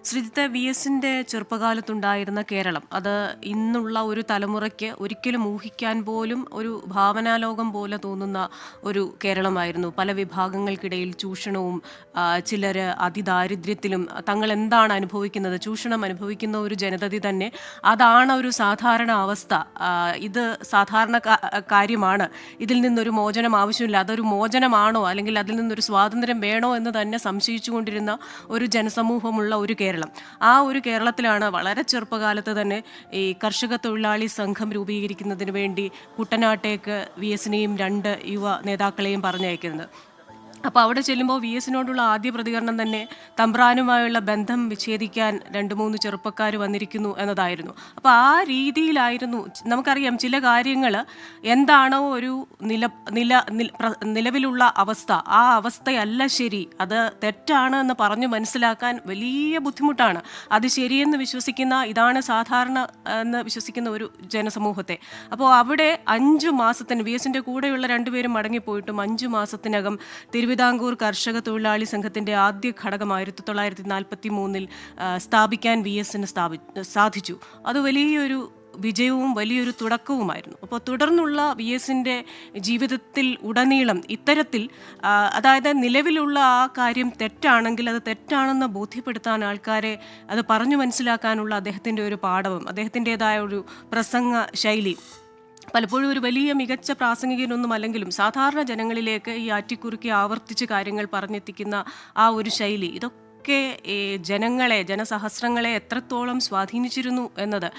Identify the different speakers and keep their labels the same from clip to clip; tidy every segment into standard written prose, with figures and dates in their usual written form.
Speaker 1: Sreejith, V എസിന്റെ ചെറുപ്പകാലത്തുണ്ടായിരുന്ന കേരളം അത് ഇന്നുള്ള ഒരു തലമുറയ്ക്ക് ഒരിക്കലും ഊഹിക്കാൻ പോലും ഒരു ഭാവനാലോകം പോലെ തോന്നുന്ന ഒരു കേരളമായിരുന്നു. പല വിഭാഗങ്ങൾക്കിടയിൽ ചൂഷണവും, ചിലർ അതിദാരിദ്ര്യത്തിലും തങ്ങൾ എന്താണ് അനുഭവിക്കുന്നത്, ചൂഷണം അനുഭവിക്കുന്ന ഒരു ജനതതി തന്നെ അതാണ് ഒരു സാധാരണ അവസ്ഥ. ഇത് സാധാരണ കാര്യമാണ്, ഇതിൽ നിന്നൊരു മോചനം ആവശ്യമില്ല, അതൊരു മോചനമാണോ അല്ലെങ്കിൽ അതിൽ നിന്നൊരു സ്വാതന്ത്ര്യം വേണോ എന്ന് തന്നെ സംശയിച്ചുകൊണ്ടിരുന്ന ഒരു ജനസമൂഹമുള്ള ഒരു കേരളം. ആ ഒരു കേരളത്തിലാണ് വളരെ ചെറുപ്പകാലത്ത് തന്നെ ഈ കർഷക തൊഴിലാളി സംഘം രൂപീകരിക്കുന്നതിന് വേണ്ടി കുട്ടനാട്ടേക്ക് വി എസിനെയും 2 യുവ നേതാക്കളെയും പറഞ്ഞയക്കുന്നത്. അപ്പോൾ അവിടെ ചെല്ലുമ്പോൾ വി എസിനോടുള്ള ആദ്യ പ്രതികരണം തന്നെ തമ്പ്രാനുമായുള്ള ബന്ധം വിച്ഛേദിക്കാൻ 2-3 ചെറുപ്പക്കാർ വന്നിരിക്കുന്നു എന്നതായിരുന്നു. അപ്പോൾ ആ രീതിയിലായിരുന്നു. നമുക്കറിയാം ചില കാര്യങ്ങൾ എന്താണോ ഒരു നിലവിലുള്ള അവസ്ഥ, ആ അവസ്ഥയല്ല ശരി, അത് തെറ്റാണ് എന്ന് പറഞ്ഞു മനസ്സിലാക്കാൻ വലിയ ബുദ്ധിമുട്ടാണ്. അത് ശരിയെന്ന് വിശ്വസിക്കുന്ന, ഇതാണ് സാധാരണ എന്ന് വിശ്വസിക്കുന്ന ഒരു ജനസമൂഹത്തെ. അപ്പോൾ അവിടെ 5 മാസത്തിന് വി എസിൻ്റെ കൂടെയുള്ള 2 പേരും മടങ്ങിപ്പോയിട്ടും 5 മാസത്തിനകം തിരുവിതാംകൂർ കർഷക തൊഴിലാളി സംഘത്തിൻ്റെ ആദ്യ ഘടകം 1943 സ്ഥാപിക്കാൻ വി എസിന് സാധിച്ചു. അത് വലിയൊരു വിജയവും വലിയൊരു തുടക്കവുമായിരുന്നു. അപ്പോൾ തുടർന്നുള്ള വി എസിൻ്റെ ജീവിതത്തിൽ ഉടനീളം ഇത്തരത്തിൽ, അതായത് നിലവിലുള്ള ആ കാര്യം തെറ്റാണെങ്കിൽ അത് തെറ്റാണെന്ന് ബോധ്യപ്പെടുത്താൻ ആൾക്കാരെ അത് പറഞ്ഞു മനസ്സിലാക്കാനുള്ള അദ്ദേഹത്തിൻ്റെ ഒരു പാഠവും അദ്ദേഹത്തിൻ്റെതായ ഒരു പ്രസംഗ ശൈലി പലപ്പോഴും ഒരു വലിയ മികച്ച പ്രാസംഗികനൊന്നും അല്ലെങ്കിലും സാധാരണ ജനങ്ങളിലേക്ക് ഈ ആറ്റിക്കുറുക്കി ആവർത്തിച്ച് കാര്യങ്ങൾ പറഞ്ഞെത്തിക്കുന്ന ആ ഒരു ശൈലി, ഇതൊക്കെ ജനസഹസ്രങ്ങളെ എത്രത്തോളം സ്വാധീനിച്ചിരുന്നു എന്നത്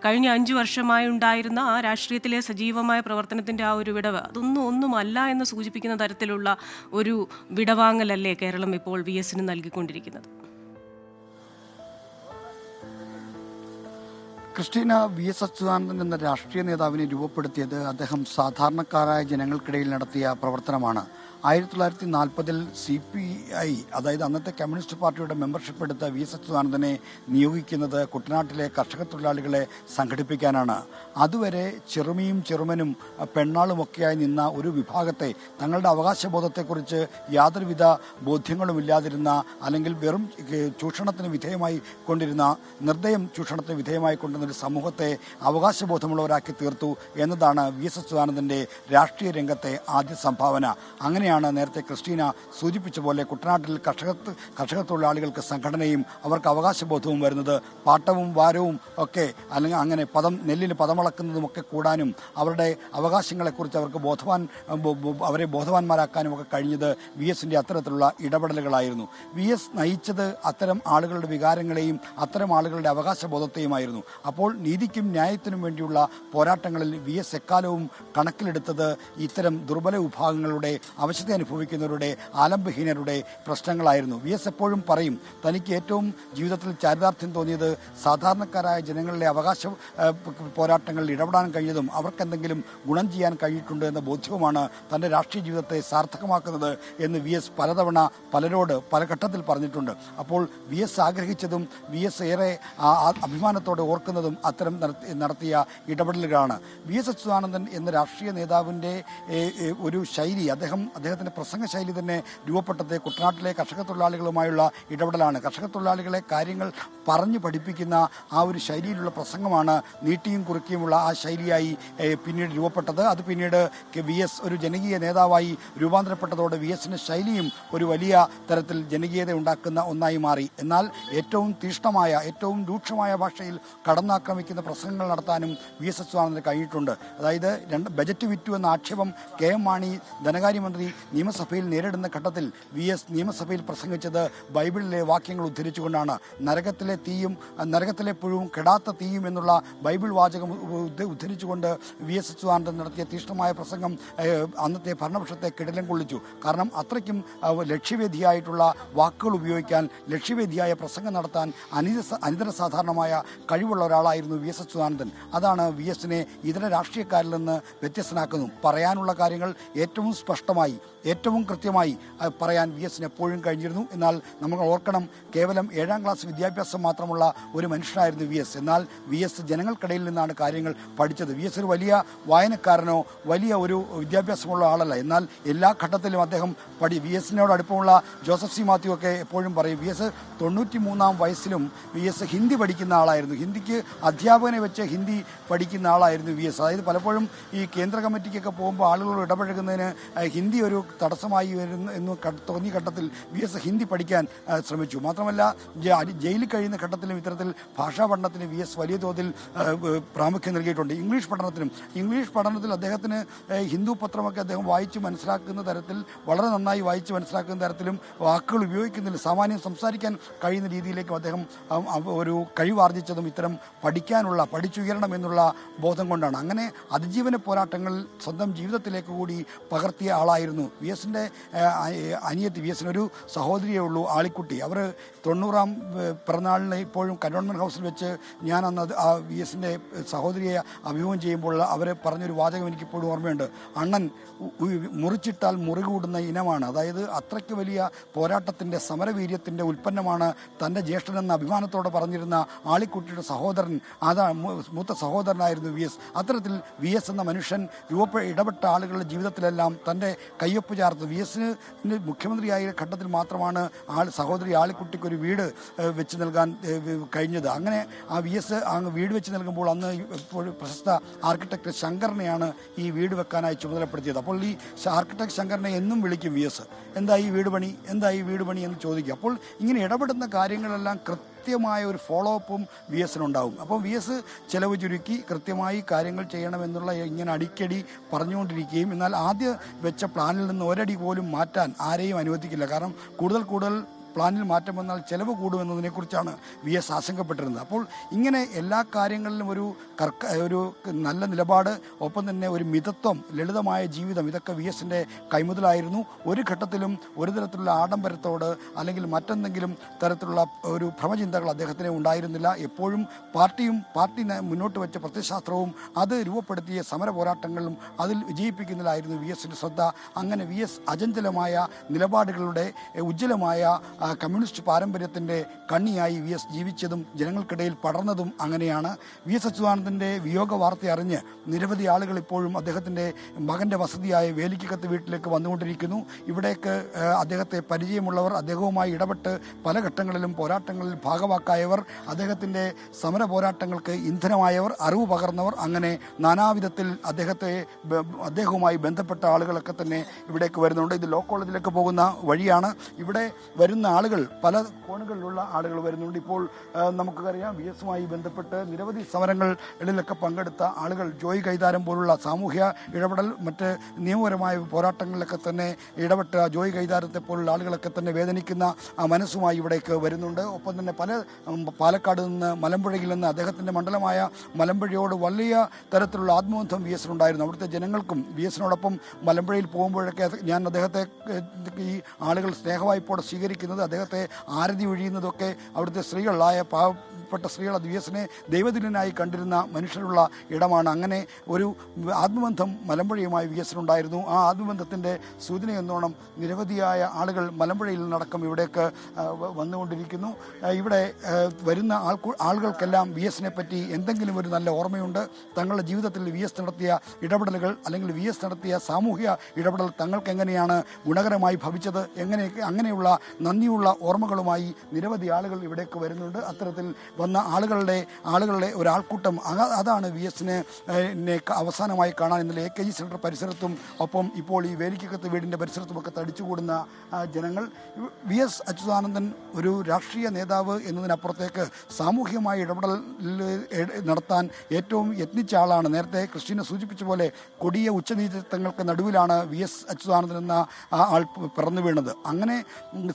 Speaker 1: കഴിഞ്ഞ 5 വർഷമായി ഉണ്ടായിരുന്ന ആ രാഷ്ട്രീയത്തിലെ സജീവമായ പ്രവർത്തനത്തിൻ്റെ ആ ഒരു വിടവ് ഒന്നുമല്ല എന്ന് സൂചിപ്പിക്കുന്ന തരത്തിലുള്ള ഒരു വിടവാങ്ങലല്ലേ കേരളം ഇപ്പോൾ വി എസിന് നൽകിക്കൊണ്ടിരിക്കുന്നത്.
Speaker 2: ക്രിസ്റ്റീന, വി എസ് അച്യുതാനന്ദൻ എന്ന രാഷ്ട്രീയ നേതാവിനെ രൂപപ്പെടുത്തിയത് അദ്ദേഹം സാധാരണക്കാരായ ജനങ്ങൾക്കിടയിൽ നടത്തിയ പ്രവർത്തനമാണ്. 1940 CPI, അതായത് അന്നത്തെ കമ്മ്യൂണിസ്റ്റ് പാർട്ടിയുടെ മെമ്പർഷിപ്പ് എടുത്ത വി എസ് അച്യുതാനന്ദനെ നിയോഗിക്കുന്നത് കുട്ടനാട്ടിലെ കർഷക തൊഴിലാളികളെ സംഘടിപ്പിക്കാനാണ്. അതുവരെ ചെറുമിയും ചെറുമനും പെണ്ണാളുമൊക്കെയായി നിന്ന ഒരു വിഭാഗത്തെ, തങ്ങളുടെ അവകാശബോധത്തെക്കുറിച്ച് യാതൊരുവിധ ബോധ്യങ്ങളുമില്ലാതിരുന്ന, അല്ലെങ്കിൽ വെറും ചൂഷണത്തിന് വിധേയമായി കൊണ്ടിരുന്ന, നിർദ്ദയം ചൂഷണത്തിന് വിധേയമായി കൊണ്ടിരുന്ന ഒരു സമൂഹത്തെ അവകാശബോധമുള്ളവരാക്കി തീർത്തു എന്നതാണ് വി എസ് അച്യുതാനന്ദൻ്റെ രാഷ്ട്രീയ രംഗത്തെ ആദ്യ സംഭാവന. അങ്ങനെയാണ് നേരത്തെ ക്രിസ്റ്റീന സൂചിപ്പിച്ച പോലെ കുട്ടനാട്ടിൽ കർഷക തൊഴിലാളികൾക്ക് സംഘടനയും അവർക്ക് അവകാശബോധവും വരുന്നത്. പാട്ടവും വാരവും ഒക്കെ, അല്ലെങ്കിൽ അങ്ങനെ നെല്ലിന് പദമളക്കുന്നതുമൊക്കെ കൂടാനും അവരുടെ അവകാശങ്ങളെക്കുറിച്ച് അവരെ ബോധവാന്മാരാക്കാനും ഒക്കെ കഴിഞ്ഞത് വി എസിൻ്റെ അത്തരത്തിലുള്ള ഇടപെടലുകളായിരുന്നു. വി എസ് നയിച്ചത് അത്തരം ആളുകളുടെ വികാരങ്ങളെയും അത്തരം ആളുകളുടെ അവകാശബോധത്തെയുമായിരുന്നു. അപ്പോൾ നീതിക്കും ന്യായത്തിനും വേണ്ടിയുള്ള പോരാട്ടങ്ങളിൽ വി എസ് എക്കാലവും കണക്കിലെടുത്തത് ഇത്തരം ദുർബല വിഭാഗങ്ങളുടെ, അവശത അനുഭവിക്കുന്നവരുടെ, ആലംബഹീനരുടെ പ്രശ്നങ്ങളായിരുന്നു. വി എസ് എപ്പോഴും പറയും, തനിക്ക് ഏറ്റവും ജീവിതത്തിൽ ചാരിതാർത്ഥ്യം തോന്നിയത് സാധാരണക്കാരായ ജനങ്ങളുടെ അവകാശ പോരാട്ടങ്ങളിൽ ഇടപെടാൻ കഴിഞ്ഞതും അവർക്കെന്തെങ്കിലും ഗുണം ചെയ്യാൻ കഴിഞ്ഞിട്ടുണ്ട് എന്ന ബോധ്യവുമാണ് തൻ്റെ രാഷ്ട്രീയ ജീവിതത്തെ സാർത്ഥകമാക്കുന്നത് എന്ന് വി എസ് പലതവണ പലരോട് പല ഘട്ടത്തിൽ പറഞ്ഞിട്ടുണ്ട്. അപ്പോൾ വി എസ് ആഗ്രഹിച്ചതും വി എസ് ഏറെ അഭിമാനത്തോടെ ഓർക്കുന്നതും അത്തരം നടത്തിയ ഇടപെടലുകളാണ്. വി എസ് അച്യുതാനന്ദൻ എന്ന രാഷ്ട്രീയ നേതാവിൻ്റെ ഒരു ശൈലി, അദ്ദേഹത്തിൻ്റെ പ്രസംഗ ശൈലി തന്നെ രൂപപ്പെട്ടത് കുട്ടനാട്ടിലെ കർഷക തൊഴിലാളികളുമായുള്ള ഇടപെടലാണ്. കർഷക തൊഴിലാളികളെ കാര്യങ്ങൾ പറഞ്ഞു പഠിപ്പിക്കുന്ന ആ ഒരു ശൈലിയിലുള്ള പ്രസംഗമാണ് നീട്ടിയും കുറുക്കിയുമുള്ള ആ ശൈലിയായി പിന്നീട് രൂപപ്പെട്ടത്. അത് പിന്നീട് വി എസ് ഒരു ജനകീയ നേതാവായി രൂപാന്തരപ്പെട്ടതോടെ വി എസിൻ്റെ ശൈലിയും ഒരു വലിയ തരത്തിൽ ജനകീയത ഉണ്ടാക്കുന്ന ഒന്നായി മാറി. എന്നാൽ ഏറ്റവും തീഷ്ണമായ, ഏറ്റവും രൂക്ഷമായ ഭാഷയിൽ കടന്നാക്രമിക്കുന്ന പ്രസംഗങ്ങൾ നടത്താനും വി എസ് അച്യുതാനന്ദന് കഴിഞ്ഞിട്ടുണ്ട്. അതായത് ബജറ്റ് വിറ്റു എന്ന ആക്ഷേപം കെ എം മാണി ധനകാര്യമന്ത്രി നിയമസഭയിൽ നേരിടുന്ന ഘട്ടത്തിൽ വി എസ് നിയമസഭയിൽ പ്രസംഗിച്ചത് ബൈബിളിലെ വാക്യങ്ങൾ ഉദ്ധരിച്ചുകൊണ്ടാണ്. നരകത്തിലെ പുഴുവും കെടാത്ത തീയും എന്നുള്ള ബൈബിൾ വാചകം ഉദ്ധരിച്ചുകൊണ്ട് വി എസ് അച്യുതാനന്ദൻ നടത്തിയ തീഷ്ണമായ പ്രസംഗം അന്നത്തെ ഭരണപക്ഷത്തെ കിടിലം കൊള്ളിച്ചു. കാരണം അത്രയ്ക്കും ലക്ഷ്യവേദിയായിട്ടുള്ള വാക്കുകൾ ഉപയോഗിക്കാൻ, ലക്ഷ്യവേദിയായ പ്രസംഗം നടത്താൻ അനിതര സാധാരണമായ കഴിവുള്ള ഒരാളായിരുന്നു വി എസ് അച്യുതാനന്ദൻ. അതാണ് വി എസിനെ ഇതര രാഷ്ട്രീയക്കാരിൽ നിന്ന് വ്യത്യസ്തനാക്കുന്നു. പറയാനുള്ള കാര്യങ്ങൾ ഏറ്റവും സ്പഷ്ടമായി, ഏറ്റവും കൃത്യമായി പറയാൻ വി എസിന് എപ്പോഴും കഴിഞ്ഞിരുന്നു. എന്നാൽ നമ്മൾ ഓർക്കണം, കേവലം 7ാം ക്ലാസ് വിദ്യാഭ്യാസം മാത്രമുള്ള ഒരു മനുഷ്യനായിരുന്നു വി എസ്. എന്നാൽ വി എസ് ജനങ്ങൾക്കിടയിൽ നിന്നാണ് കാര്യങ്ങൾ പഠിച്ചത്. വി എസ് ഒരു വലിയ വായനക്കാരനോ വലിയ ഒരു വിദ്യാഭ്യാസമുള്ള ആളല്ല. എന്നാൽ എല്ലാ ഘട്ടത്തിലും അദ്ദേഹം വി എസിനോട് അടുപ്പമുള്ള ജോസഫ് സി മാത്യു ഒക്കെ എപ്പോഴും പറയും, വി എസ് 93-ാം വയസ്സിലും വി എസ് ഹിന്ദി പഠിക്കുന്ന ആളായിരുന്നു. ഹിന്ദിക്ക് അധ്യാപകനെ വെച്ച് ഹിന്ദി പഠിക്കുന്ന ആളായിരുന്നു വി എസ്. അതായത് പലപ്പോഴും ഈ കേന്ദ്ര കമ്മിറ്റിക്കൊക്കെ പോകുമ്പോൾ ആളുകളോട് ഇടപഴകുന്നതിന് ഹിന്ദി ഒരു തടസ്സമായി വരുന്നു എന്ന് തോന്നിയ ഘട്ടത്തിൽ വി എസ് ഹിന്ദി പഠിക്കാൻ ശ്രമിച്ചു. മാത്രമല്ല ജയിലിൽ കഴിയുന്ന ഘട്ടത്തിലും ഇത്തരത്തിൽ ഭാഷാ പഠനത്തിന് വി എസ് വലിയ തോതിൽ പ്രാമുഖ്യം നൽകിയിട്ടുണ്ട്. ഇംഗ്ലീഷ് പഠനത്തിൽ അദ്ദേഹത്തിന് ഹിന്ദു പത്രമൊക്കെ അദ്ദേഹം വായിച്ച് മനസ്സിലാക്കുന്ന തരത്തിൽ വളരെ നന്നായി വായിച്ച് മനസ്സിലാക്കുന്ന തരത്തിലും വാക്കുകൾ ഉപയോഗിക്കുന്നില്ല, സാമാന്യം സംസാരിക്കാൻ കഴിയുന്ന രീതിയിലേക്കും അദ്ദേഹം ഒരു കഴിവാർജിച്ചതും ഇത്തരം പഠിച്ചുയരണം എന്നുള്ള ബോധം കൊണ്ടാണ്. അങ്ങനെ അതിജീവന പോരാട്ടങ്ങൾ സ്വന്തം ജീവിതത്തിലേക്ക് കൂടി പകർത്തിയ ആളായിരുന്നു വി എസിൻ്റെ അനിയത്തി. വി എസിനൊരു സഹോദരിയേ ഉള്ളൂ, ആളിക്കുട്ടി. അവർ 90-ാം പിറന്നാളിന് ഇപ്പോഴും കന്റോൺമെൻറ്റ് ഹൗസിൽ വെച്ച് ഞാൻ അന്ന് ആ വി എസിൻ്റെ സഹോദരിയെ അഭിമുഖം ചെയ്യുമ്പോൾ അവർ പറഞ്ഞൊരു വാചകം എനിക്കിപ്പോഴും ഓർമ്മയുണ്ട്. അണ്ണൻ മുറിച്ചിട്ടാൽ മുറികൂടുന്ന ഇനമാണ്. അതായത് അത്രയ്ക്ക് വലിയ പോരാട്ടത്തിൻ്റെ സമരവീര്യത്തിൻ്റെ ഉൽപ്പന്നമാണ് തൻ്റെ ജ്യേഷ്ഠനെന്ന അഭിമാനത്തോടെ പറഞ്ഞിരുന്ന ആളിക്കുട്ടിയുടെ സഹോദരൻ, മൂത്ത സഹോദരനായിരുന്നു വി എസ്. അത്തരത്തിൽ വി എസ് എന്ന മനുഷ്യൻ ഇടപെട്ട ആളുകളുടെ ജീവിതത്തിലെല്ലാം തൻ്റെ കയ്യൊപ്പ് ചേർത്ത് വി എസിന് മുഖ്യമന്ത്രിയായ ഘട്ടത്തിൽ മാത്രമാണ് സഹോദരി ആളിക്കുട്ടിക്ക് ഒരു വീട് വെച്ച് നൽകാൻ കഴിഞ്ഞത്. അങ്ങനെ ആ വി എസ് വീട് വെച്ച് നൽകുമ്പോൾ അന്ന് ഇപ്പോൾ പ്രശസ്ത ആർക്കിടെക്ട് ശങ്കറിനെയാണ് ഈ വീട് വെക്കാനായി ചുമതലപ്പെടുത്തിയത്. അപ്പോൾ ഈ ആർക്കിടെക്ട് ശങ്കറിനെ എന്നും വിളിക്കും വി എസ്, എന്തായി വീട് പണി എന്ന് ചോദിക്കും. അപ്പോൾ ഇങ്ങനെ ഇടപെടുന്ന കാര്യങ്ങളെല്ലാം കൃത്യമായ ഒരു ഫോളോ അപ്പും വി എസിനുണ്ടാവും. അപ്പോൾ വി എസ് ചെലവ് ചുരുക്കി കൃത്യമായി കാര്യങ്ങൾ ചെയ്യണമെന്നുള്ള ഇങ്ങനെ അടിക്കടി പറഞ്ഞുകൊണ്ടിരിക്കുകയും എന്നാൽ ആദ്യം വെച്ച പ്ലാനിൽ നിന്ന് ഒരടി പോലും മാറ്റാൻ ആരെയും അനുവദിക്കില്ല. കാരണം കൂടുതൽ പ്ലാനിൽ മാറ്റം വന്നാൽ ചെലവ് കൂടുമെന്നതിനെക്കുറിച്ചാണ് വി എസ് ആശങ്കപ്പെട്ടിരുന്നത്. അപ്പോൾ ഇങ്ങനെ എല്ലാ കാര്യങ്ങളിലും ഒരു നല്ല നിലപാട്, ഒപ്പം തന്നെ ഒരു മിതത്വം, ലളിതമായ ജീവിതം, ഇതൊക്കെ വി എസിൻ്റെ കൈമുതലായിരുന്നു. ഒരു ഘട്ടത്തിലും ഒരു തരത്തിലുള്ള ആഡംബരത്തോട് അല്ലെങ്കിൽ മറ്റെന്തെങ്കിലും തരത്തിലുള്ള ഒരു ഭ്രമചിന്തകൾ അദ്ദേഹത്തിന് ഉണ്ടായിരുന്നില്ല. എപ്പോഴും പാർട്ടി മുന്നോട്ട് വെച്ച പ്രത്യയശാസ്ത്രവും അത് രൂപപ്പെടുത്തിയ സമര പോരാട്ടങ്ങളിലും അതിൽ വിജയിപ്പിക്കുന്നതിലായിരുന്നു വി എസിൻ്റെ ശ്രദ്ധ. അങ്ങനെ വി എസ് അചഞ്ചലമായ നിലപാടുകളുടെ ഉജ്ജ്വലമായ കമ്മ്യൂണിസ്റ്റ് പാരമ്പര്യത്തിൻ്റെ കണ്ണിയായി വി എസ് ജീവിച്ചതും ജനങ്ങൾക്കിടയിൽ പടർന്നതും അങ്ങനെയാണ്. വി എസ് അച്യുതാനന്ദൻ്റെ വിയോഗ വാർത്ത അറിഞ്ഞ് നിരവധി ആളുകൾ ഇപ്പോഴും അദ്ദേഹത്തിൻ്റെ മകൻ്റെ വസതിയായ വേലിക്കകത്ത് വീട്ടിലേക്ക് വന്നുകൊണ്ടിരിക്കുന്നു. ഇവിടേക്ക് അദ്ദേഹത്തെ പരിചയമുള്ളവർ, അദ്ദേഹവുമായി ഇടപെട്ട് പല ഘട്ടങ്ങളിലും പോരാട്ടങ്ങളിൽ ഭാഗവാക്കായവർ, അദ്ദേഹത്തിൻ്റെ സമര പോരാട്ടങ്ങൾക്ക് ഇന്ധനമായവർ, അറിവ് പകർന്നവർ, അങ്ങനെ നാനാവിധത്തിൽ അദ്ദേഹവുമായി ബന്ധപ്പെട്ട ആളുകളൊക്കെ തന്നെ ഇവിടേക്ക് വരുന്നുണ്ട്. ഇത് ലോ കോളേജിലേക്ക് പോകുന്ന വഴിയാണ്. ഇവിടെ വരുന്ന ആളുകൾ പല കോണുകളിലുള്ള ആളുകൾ വരുന്നുണ്ട്. ഇപ്പോൾ നമുക്കറിയാം വി എസുമായി ബന്ധപ്പെട്ട് നിരവധി സമരങ്ങളിലൊക്കെ പങ്കെടുത്ത ആളുകൾ, ജോയ് കൈതാരം പോലുള്ള സാമൂഹ്യ ഇടപെടൽ, മറ്റ് നിയമപരമായ പോരാട്ടങ്ങളിലൊക്കെ തന്നെ ഇടപെട്ട ജോയ് കൈതാരത്തെ പോലുള്ള ആളുകളൊക്കെ തന്നെ വേദനിക്കുന്ന മനസ്സുമായി ഇവിടേക്ക് വരുന്നുണ്ട്. ഒപ്പം തന്നെ പാലക്കാട് നിന്ന്, മലമ്പുഴയിൽ നിന്ന്, അദ്ദേഹത്തിൻ്റെ മണ്ഡലമായ മലമ്പുഴയോട് വലിയ തരത്തിലുള്ള ആത്മബന്ധം വി എസിനുണ്ടായിരുന്നു. അവിടുത്തെ ജനങ്ങൾക്കും വി എസിനോടൊപ്പം മലമ്പുഴയിൽ പോകുമ്പോഴൊക്കെ ഞാൻ അദ്ദേഹത്തെ ഈ ആളുകൾ സ്നേഹവായ്പോടെ സ്വീകരിക്കുന്നത്, അദ്ദേഹത്തെ ആരതി ഒഴിയുന്നതൊക്കെ അവിടുത്തെ സ്ത്രീകളായ പാവപ്പെട്ട സ്ത്രീകൾ വി എസിനെ ദൈവതുല്യനായി കണ്ടിരുന്ന മനുഷ്യരുള്ള ഇടമാണ്. അങ്ങനെ ഒരു ആത്മബന്ധം മലമ്പുഴയുമായി വി എസിനുണ്ടായിരുന്നു. ആ ആത്മബന്ധത്തിൻ്റെ സൂചന എന്നോണം നിരവധിയായ ആളുകൾ മലമ്പുഴയിൽ നിന്നടക്കം ഇവിടേക്ക് വന്നുകൊണ്ടിരിക്കുന്നു. ഇവിടെ വരുന്ന ആളുകൾക്കെല്ലാം വി എസിനെ പറ്റി എന്തെങ്കിലും ഒരു നല്ല ഓർമ്മയുണ്ട്. തങ്ങളുടെ ജീവിതത്തിൽ വി എസ് നടത്തിയ ഇടപെടലുകൾ അല്ലെങ്കിൽ വി എസ് നടത്തിയ സാമൂഹിക ഇടപെടൽ തങ്ങൾക്ക് എങ്ങനെയാണ് ഗുണകരമായി ഭവിച്ചത്, അങ്ങനെയുള്ള നന്ദിയുള്ള ഓർമ്മകളുമായി നിരവധി ആളുകൾ ഇവിടേക്ക് വരുന്നുണ്ട്. അത്തരത്തിൽ വന്ന ആളുകളുടെ ഒരാൾക്കൂട്ടം, അതാണ് വി എസിനെ അവസാനമായി കാണാൻ ഇന്നലെ AKG സെൻറ്റർ പരിസരത്തും ഒപ്പം ഇപ്പോൾ ഈ വേലിക്കകത്ത് വീടിൻ്റെ പരിസരത്തുമൊക്കെ തടിച്ചുകൂടുന്ന ജനങ്ങൾ. വി എസ് അച്യുതാനന്ദൻ ഒരു രാഷ്ട്രീയ നേതാവ് എന്നതിനപ്പുറത്തേക്ക് സാമൂഹികമായ ഇടപെടൽ നടത്താൻ ഏറ്റവും യത്നിച്ച ആളാണ്. നേരത്തെ ക്രിസ്റ്റീന സൂചിപ്പിച്ച പോലെ കൊടിയ ഉച്ചനീചത്വങ്ങൾക്ക് നടുവിലാണ് വി എസ് അച്യുതാനന്ദൻ എന്ന ആൾ പിറന്നു വീണത്. അങ്ങനെ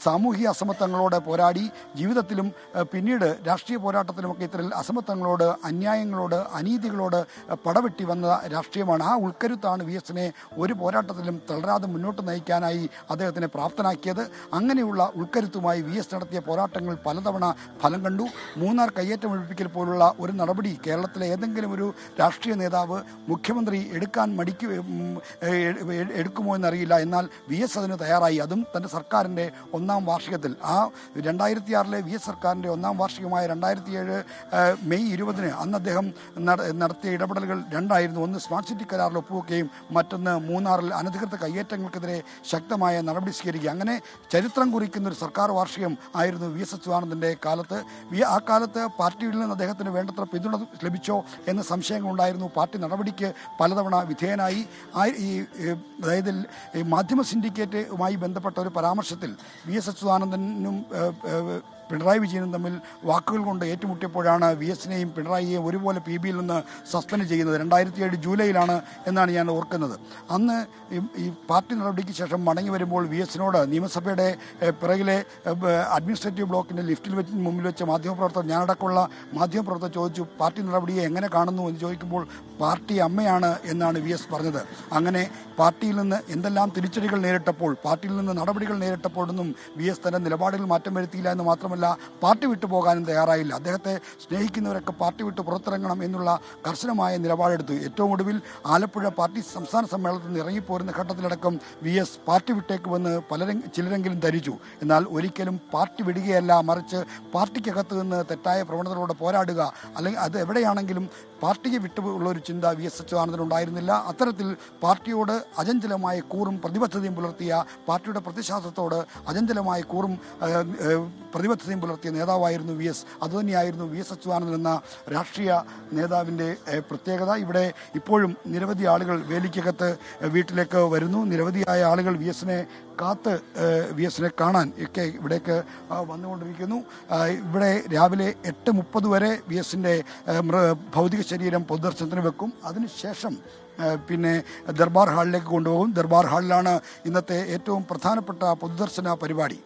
Speaker 2: സാമൂഹിക അസമത്വങ്ങളോട് പോരാടി ജീവിതത്തിലും പിന്നീട് രാഷ്ട്രീയ പോരാട്ടത്തിലുമൊക്കെ ഇത്തരം അസമത്വങ്ങളോട്, അന്യായങ്ങളോട്, അനീതികളോട് പടവെട്ടി വന്ന രാഷ്ട്രീയമാണ്. ആ ഉൾക്കരുത്താണ് വി എസിനെ ഒരു പോരാട്ടത്തിലും തളരാതെ മുന്നോട്ട് നയിക്കാനായി അദ്ദേഹത്തിനെ പ്രാപ്തനാക്കിയത്. അങ്ങനെയുള്ള ഉൾക്കരുത്തുമായി വി എസ് നടത്തിയ പോരാട്ടങ്ങൾ പലതവണ ഫലം കണ്ടു. മൂന്നാർ കയ്യേറ്റം ഒഴിപ്പിക്കൽ പോലുള്ള ഒരു നടപടി കേരളത്തിലെ ഏതെങ്കിലും ഒരു രാഷ്ട്രീയ നേതാവ്, മുഖ്യമന്ത്രി എടുക്കുമോ എന്നറിയില്ല. എന്നാൽ വി എസ് അതിന് തയ്യാറായി. അതും തൻ്റെ സർക്കാരിൻ്റെ 1ാം വാർഷിക വാർഷികത്തിൽ ആ 2006 വി എസ് സർക്കാരിൻ്റെ 1ാം വാർഷികമായ 2007 മെയ് 20 അന്ന് അദ്ദേഹം നടത്തിയ ഇടപെടലുകൾ രണ്ടായിരുന്നു. ഒന്ന് സ്മാർട്ട് സിറ്റി കരാറിൽ ഒപ്പുവെക്കുകയും മറ്റൊന്ന് മൂന്നാറിൽ അനധികൃത കയ്യേറ്റങ്ങൾക്കെതിരെ ശക്തമായ നടപടി സ്വീകരിക്കുക. അങ്ങനെ ചരിത്രം കുറിക്കുന്ന ഒരു സർക്കാർ വാർഷികം ആയിരുന്നു വി എസ് അച്യുതാനന്ദൻ്റെ കാലത്ത്. ആ കാലത്ത് പാർട്ടിയിൽ നിന്ന് അദ്ദേഹത്തിന് വേണ്ടത്ര പിന്തുണ ലഭിച്ചോ എന്ന സംശയങ്ങളുണ്ടായിരുന്നു. പാർട്ടി നടപടിക്ക് പലതവണ വിധേയനായി. അതായത് മാധ്യമ സിൻഡിക്കേറ്റുമായി ബന്ധപ്പെട്ട ഒരു പരാമർശത്തിൽ വി എസ് അച്യുതാനന്ദനും പിണറായി വിജയനും തമ്മിൽ വാക്കുകൾ കൊണ്ട് ഏറ്റുമുട്ടിയപ്പോഴാണ് വി എസിനെയും പിണറായിയെയും ഒരുപോലെ PBയിൽ നിന്ന് സസ്പെൻഡ് ചെയ്യുന്നത്. 2007 ജൂലൈയിലാണ് എന്നാണ് ഞാൻ ഓർക്കുന്നത്. അന്ന് ഈ പാർട്ടി നടപടിക്ക് ശേഷം മടങ്ങി വരുമ്പോൾ വി എസിനോട് നിയമസഭയുടെ പിറകിലെ അഡ്മിനിസ്ട്രേറ്റീവ് ബ്ലോക്കിൻ്റെ ലിഫ്റ്റിൽ മുമ്പിൽ വെച്ച് മാധ്യമപ്രവർത്തകർ, ഞാനടക്കമുള്ള മാധ്യമപ്രവർത്തകർ ചോദിച്ചു, പാർട്ടി നടപടിയെ എങ്ങനെ കാണുന്നു എന്ന് ചോദിക്കുമ്പോൾ പാർട്ടി അമ്മയാണ് എന്നാണ് വി എസ് പറഞ്ഞത്. അങ്ങനെ പാർട്ടിയിൽ നിന്ന് എന്തെല്ലാം തിരിച്ചടികൾ നേരിട്ടപ്പോൾ, പാർട്ടിയിൽ നിന്ന് നടപടികൾ നേരിട്ടപ്പോഴൊന്നും വി എസ് തൻ്റെ നിലപാടുകൾ മാറ്റം വരുത്തിയില്ല എന്ന് മാത്രമല്ല പാർട്ടി വിട്ടുപോകാനും തയ്യാറായില്ല. അദ്ദേഹത്തെ സ്നേഹിക്കുന്നവരൊക്കെ പാർട്ടി വിട്ട് പുറത്തിറങ്ങണം എന്നുള്ള കർശനമായ നിലപാടെടുത്തു. ഏറ്റവും ഒടുവിൽ ആലപ്പുഴ പാർട്ടി സംസ്ഥാന സമ്മേളനത്തിൽ നിന്ന് ഇറങ്ങിപ്പോരുന്ന ഘട്ടത്തിലടക്കം വി എസ് പാർട്ടി വിട്ടേക്കുമെന്ന് ചിലരെങ്കിലും ധരിച്ചു. എന്നാൽ ഒരിക്കലും പാർട്ടി വിടുകയല്ല, മറിച്ച് പാർട്ടിക്കകത്ത് നിന്ന് തെറ്റായ പ്രവണതകളോട് പോരാടുക, അല്ലെങ്കിൽ അത് എവിടെയാണെങ്കിലും പാർട്ടിയെ വിട്ടുള്ള ഒരു ചിന്ത വി എസ് അച്യുതാനന്ദന് ഉണ്ടായിരുന്നില്ല. അത്തരത്തിൽ പാർട്ടിയോട് അചഞ്ചലമായ കൂറും പ്രതിബദ്ധതയും പുലർത്തിയ, പാർട്ടിയുടെ പ്രതിശാസ്ത്രത്തോട് അചഞ്ചലമായ കൂറും പ്രതിബദ്ധതയും പുലർത്തിയ നേതാവായിരുന്നു വി എസ്. അതുതന്നെയായിരുന്നു വി എസ് അച്യുതാനന്ദൻ എന്ന രാഷ്ട്രീയ നേതാവിൻ്റെ പ്രത്യേകത. ഇവിടെ ഇപ്പോഴും നിരവധി ആളുകൾ വേലിക്കകത്ത് വീട്ടിലേക്ക് വരുന്നു. നിരവധിയായ ആളുകൾ വി എസിനെ കാണാൻ ഒക്കെ ഇവിടേക്ക് വന്നുകൊണ്ടിരിക്കുന്നു. ഇവിടെ രാവിലെ 8:30 വരെ വി എസിൻ്റെ ഭൗതിക ശരീരം പൊതുദർശനത്തിന് വെക്കും. അതിനുശേഷം പിന്നെ ദർബാർ ഹാളിലേക്ക് കൊണ്ടുപോകും. ദർബാർ ഹാളിലാണ് ഇന്നത്തെ ഏറ്റവും പ്രധാനപ്പെട്ട പൊതുദർശന പരിപാടി.